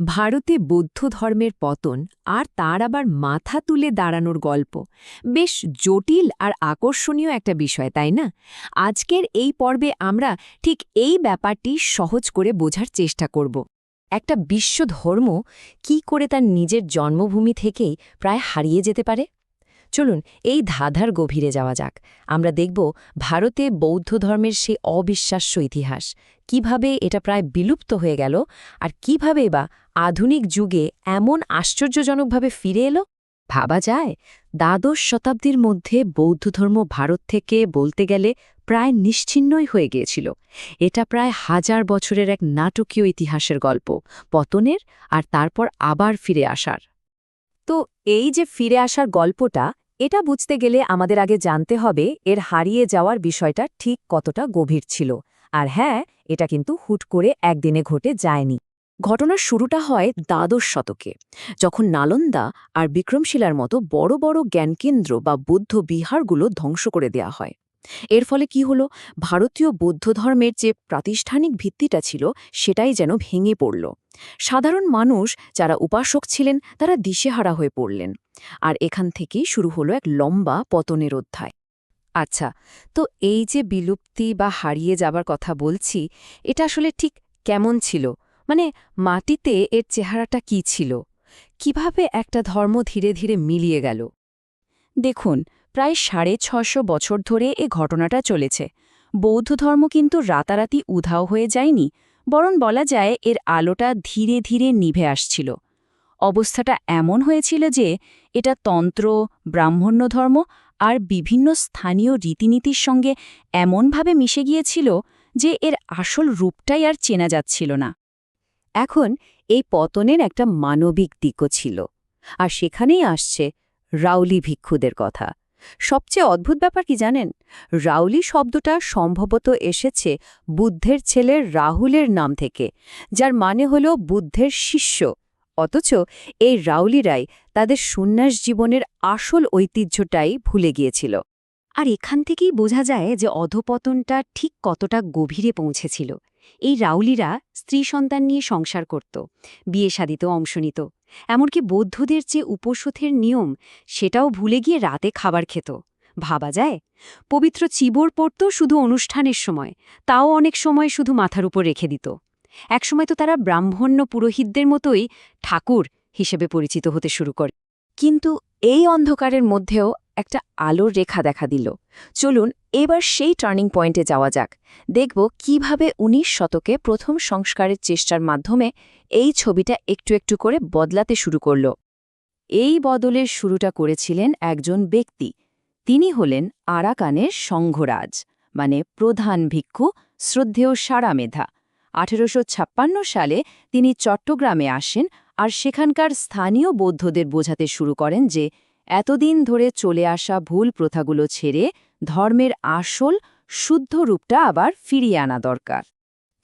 ভারতে বৌদ্ধ ধর্মের পতন আর তার আবার মাথা তুলে দাঁড়ানোর গল্প বেশ জটিল আর আকর্ষণীয় একটা বিষয়, তাই না? আজকের এই পর্বে আমরা ঠিক এই ব্যাপারটি সহজ করে বোঝার চেষ্টা করব। একটা বিশ্ব ধর্ম কী করে তার নিজের জন্মভূমি থেকেই প্রায় হারিয়ে যেতে পারে। চলুন এই ধাঁধার গভীরে যাওয়া যাক। আমরা দেখব ভারতে বৌদ্ধ ধর্মের সেই অবিশ্বাস্য ইতিহাস, কিভাবে এটা প্রায় বিলুপ্ত হয়ে গেল আর কিভাবে বা আধুনিক যুগে এমন আশ্চর্যজনকভাবে ফিরে এলো। ভাবা যায়, দ্বাদশ শতাব্দীর মধ্যে বৌদ্ধ ধর্ম ভারত থেকে বলতে গেলে প্রায় নিশ্চিহ্নই হয়ে গিয়েছিল। এটা প্রায় হাজার বছরের এক নাটকীয় ইতিহাসের গল্প, পতনের আর তারপর আবার ফিরে আসার। তো এই যে ফিরে আসার গল্পটা, এটা বুঝতে গেলে আমাদের আগে জানতে হবে এর হারিয়ে যাওয়ার বিষয়টা ঠিক কতটা গভীর ছিল। আর হ্যাঁ, এটা কিন্তু হুট করে একদিনে ঘটে যায়নি। ঘটনার শুরুটা হয় দ্বাদশ শতকে, যখন নালন্দা আর বিক্রমশিলার মতো বড় বড় জ্ঞানকেন্দ্র বা বৌদ্ধ বিহারগুলো ধ্বংস করে দেয়া হয়। এর ফলে কি হলো, ভারতীয় বৌদ্ধ ধর্মের যে প্রাতিষ্ঠানিক ভিত্তিটা ছিল সেটাই যেন ভেঙে পড়ল। সাধারণ মানুষ যারা উপাসক ছিলেন তারা দিশেহারা হয়ে পড়লেন। আর এখান থেকেই শুরু হলো এক লম্বা পতনের অধ্যায়। আচ্ছা, তো এই যে বিলুপ্তি বা হারিয়ে যাবার কথা বলছি, এটা আসলে ঠিক কেমন ছিল? মানে মাটিতে এর চেহারাটা কি ছিল? কিভাবে একটা ধর্ম ধীরে ধীরে মিলিয়ে গেল? দেখুন, প্রায় ৬৫০ বছর ধরে এ ঘটনাটা চলেছে। বৌদ্ধ ধর্ম কিন্তু রাতারাতি উধাও হয়ে যায়নি, বরং বলা যায় এর আলোটা ধীরে ধীরে নিভে আসছিল। অবস্থাটা এমন হয়েছিল যে এটা তন্ত্র, ব্রাহ্মণ্য ধর্ম আর বিভিন্ন স্থানীয় রীতিনীতির সঙ্গে এমনভাবে মিশে গিয়েছিল যে এর আসল রূপটাই আর চেনা যাচ্ছিল না। এখন এই পতনের একটা মানবিক দিকও ছিল, আর সেখানেই আসছে রাউলি ভিক্ষুদের কথা। সবচেয়ে অদ্ভুত ব্যাপার কি জানেন? রাউলি শব্দটা সম্ভবত এসেছে বুদ্ধের ছেলের রাহুলের নাম থেকে, যার মানে হল বুদ্ধের শিষ্য। অথচ এই রাউলিরাই তাদের সন্ন্যাস জীবনের আসল ঐতিহ্যটাই ভুলে গিয়েছিল। আর এখান থেকেই বোঝা যায় যে অধপতনটা ঠিক কতটা গভীরে পৌঁছেছিল। এই রাউলিরা স্ত্রী সন্তান নিয়ে সংসার করত, বিয়ে শাদিতেও অংশ নিত, এমনকি বৌদ্ধদের যে উপোষথের নিয়ম সেটাও ভুলে গিয়ে রাতে খাবার খেত। ভাবা যায়, পবিত্র চিবর পড়ত শুধু অনুষ্ঠানের সময়, তাও অনেক সময় শুধু মাথার উপর রেখে দিত। একসময় তো তারা ব্রাহ্মণ্য পুরোহিতদের মতোই ঠাকুর হিসেবে পরিচিত হতে শুরু করে। কিন্তু এই অন্ধকারের মধ্যেও একটা আলোর রেখা দেখা দিল। চলুন এবার সেই টার্নিং পয়েন্টে যাওয়া যাক। দেখব কিভাবে ১৯ শতকে প্রথম সংস্কারের চেষ্টার মাধ্যমে এই ছবিটা একটু একটু করে বদলাতে শুরু করল। এই বদলের শুরুটা করেছিলেন একজন ব্যক্তি। তিনি হলেন আরাকানের সংঘরাজ, মানে প্রধান ভিক্ষু, শ্রদ্ধেয় সারামেধা। ১৮৫৬ সালে তিনি চট্টগ্রামে আসেন আর সেখানকার স্থানীয় বৌদ্ধদের বোঝাতে শুরু করেন যে এতদিন ধরে চলে আসা ভুল প্রথাগুলো ছেড়ে ধর্মের আসল শুদ্ধ রূপটা আবার ফিরিয়ে আনা দরকার।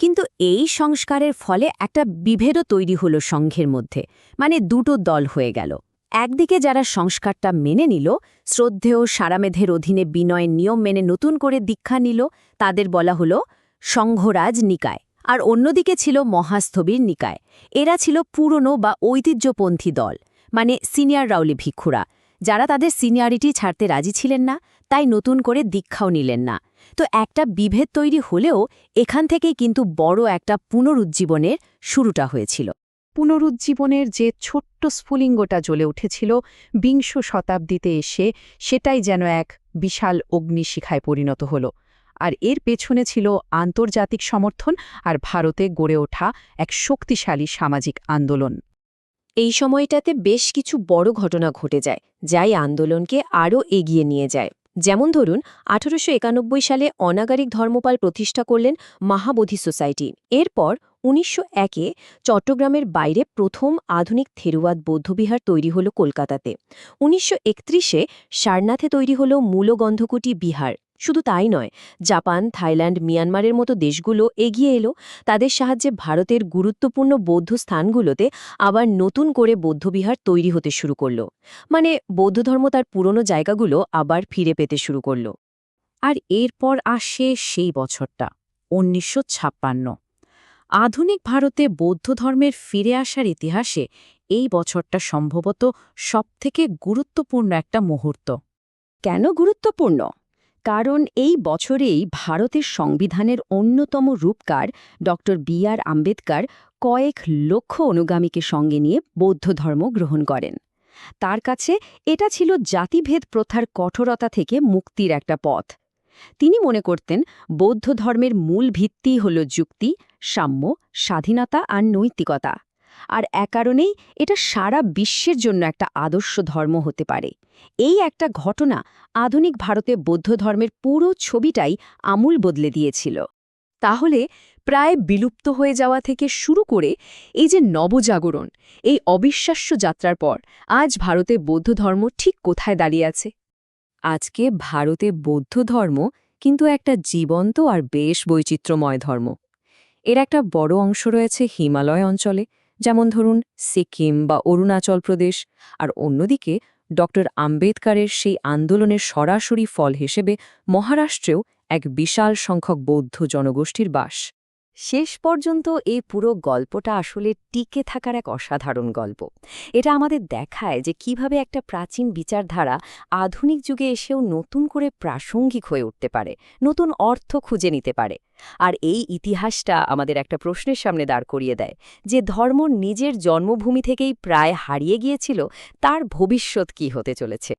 কিন্তু এই সংস্কারের ফলে একটা বিভেদও তৈরি হলো সংঘের মধ্যে, মানে দুটো দল হয়ে গেল। একদিকে যারা সংস্কারটা মেনে নিল, শ্রদ্ধেয় সারামেধের অধীনে বিনয়ের নিয়ম মেনে নতুন করে দীক্ষা নিল, তাদের বলা হলো সংঘরাজ নিকায়। আর অন্যদিকে ছিল মহাস্থবির নিকায়। এরা ছিল পুরনো বা ঐতিহ্যপন্থী দল, মানে সিনিয়র রাউলি ভিক্ষুরা, যারা তাদের সিনিয়রিটি ছাড়তে রাজি ছিলেন না, তাই নতুন করে দীক্ষাও নিলেন না। তো একটা বিভেদ তৈরি হলেও এখান থেকেই কিন্তু বড় একটা পুনরুজ্জীবনের শুরুটা হয়েছিল। পুনরুজ্জীবনের যে ছোট্ট স্ফুলিঙ্গটা জ্বলে উঠেছিল বিংশ শতাব্দীতে এসে, সেটাই যেন এক বিশাল অগ্নিশিখায় পরিণত হল। আর এর পেছনে ছিল আন্তর্জাতিক সমর্থন আর ভারতে গড়ে ওঠা এক শক্তিশালী সামাজিক আন্দোলন। এই সময়টাতে বেশ কিছু বড় ঘটনা ঘটে যায়, যাই আন্দোলনকে আরও এগিয়ে নিয়ে যায়। যেমন ধরুন, ১৮৯১ সালে অনাগারিক ধর্মপাল প্রতিষ্ঠা করলেন মহাবোধি সোসাইটি। এরপর ১৯০১-এ চট্টগ্রামের বাইরে প্রথম আধুনিক থেরুয়াদ বৌদ্ধবিহার তৈরি হল কলকাতাতে। ১৯৩১-এ সারনাথে তৈরি হল মূলগন্ধকুটি বিহার। শুধু তাই নয়, জাপান, থাইল্যান্ড, মিয়ানমারের মতো দেশগুলো এগিয়ে এলো। তাদের সাহায্যে ভারতের গুরুত্বপূর্ণ বৌদ্ধ স্থানগুলোতে আবার নতুন করে বৌদ্ধবিহার তৈরি হতে শুরু করল। মানে বৌদ্ধধর্ম তার পুরনো জায়গাগুলো আবার ফিরে পেতে শুরু করল। আর এরপর আসে সেই বছরটা ১৯৫৬। আধুনিক ভারতে বৌদ্ধ ধর্মের ফিরে আসার ইতিহাসে এই বছরটা সম্ভবত সবথেকে গুরুত্বপূর্ণ একটা মুহূর্ত। কেন গুরুত্বপূর্ণ? কারণ এই বছরেই ভারতের সংবিধানের অন্যতম রূপকার ড. বি.আর. আম্বেদকর কয়েক লক্ষ অনুগামীকে সঙ্গে নিয়ে বৌদ্ধ ধর্ম গ্রহণ করেন। তার কাছে এটা ছিল জাতিভেদ প্রথার কঠোরতা থেকে মুক্তির একটা পথ। তিনি মনে করতেন বৌদ্ধ ধর্মের মূল ভিত্তিই হল যুক্তি, সাম্য, স্বাধীনতা আর নৈতিকতা। আর কারণেই এটা সারা বিশ্বের জন্য একটা আদর্শ ধর্ম হতে পারে। এই একটা ঘটনা আধুনিক ভারতে বৌদ্ধ ধর্মের পুরো ছবিটাই আমূল বদলে দিয়েছিল। তাহলে প্রায় বিলুপ্ত হয়ে যাওয়া থেকে শুরু করে এই যে নবজাগরণ, এই অবিশ্বাস্য যাত্রার পর আজ ভারতে বৌদ্ধ ধর্ম ঠিক কোথায় দাঁড়িয়ে আছে? আজকে ভারতে বৌদ্ধ ধর্ম কিন্তু একটা জীবন্ত আর বেশ বৈচিত্র্যময় ধর্ম। এর একটা বড় অংশ রয়েছে হিমালয় অঞ্চলে, যেমন ধরুন সিকিম বা অরুণাচল প্রদেশ, আর অন্যদিকে ড. আম্বেদকরের সেই আন্দোলনের সরাসরি ফল হিসেবে মহারাষ্ট্রেও এক বিশাল সংখ্যক বৌদ্ধ জনগোষ্ঠীর বাস। শেষ পর্যন্ত এই পুরো গল্পটা আসলে টিকে থাকার এক অসাধারণ গল্প। এটা আমাদের দেখায় যে কিভাবে একটা প্রাচীন বিচারধারা আধুনিক যুগে এসেও নতুন করে প্রাসঙ্গিক হয়ে উঠতে পারে, নতুন অর্থ খুঁজে নিতে পারে। আর এই ইতিহাসটা আমাদের একটা প্রশ্নের সামনে দাঁড় করিয়ে দেয় যে ধর্ম নিজের জন্মভূমি থেকেই প্রায় হারিয়ে গিয়েছিল, তার ভবিষ্যৎ কী হতে চলেছে।